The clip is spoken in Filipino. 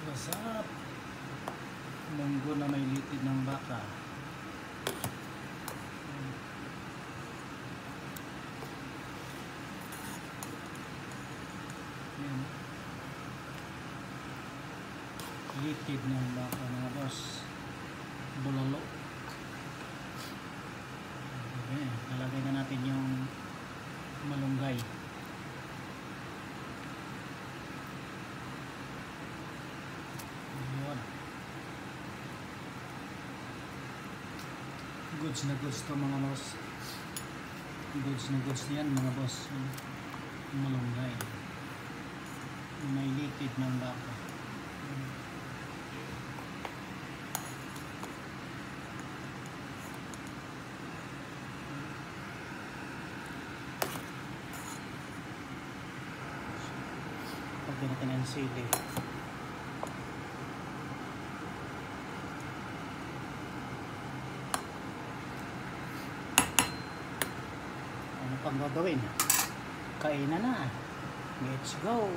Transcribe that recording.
What's up? Munggo na may litid ng baka. Yan. Litid ng baka mga boss. Bulalo. Okay. Lalagay na natin yung malunggay. Goods na goods to mga boss. Goods na goods yan mga boss. Malunggay. May litid ng baka. Pagdating natin ang sili. Ano pang gagawin? Kainan na. Let's go!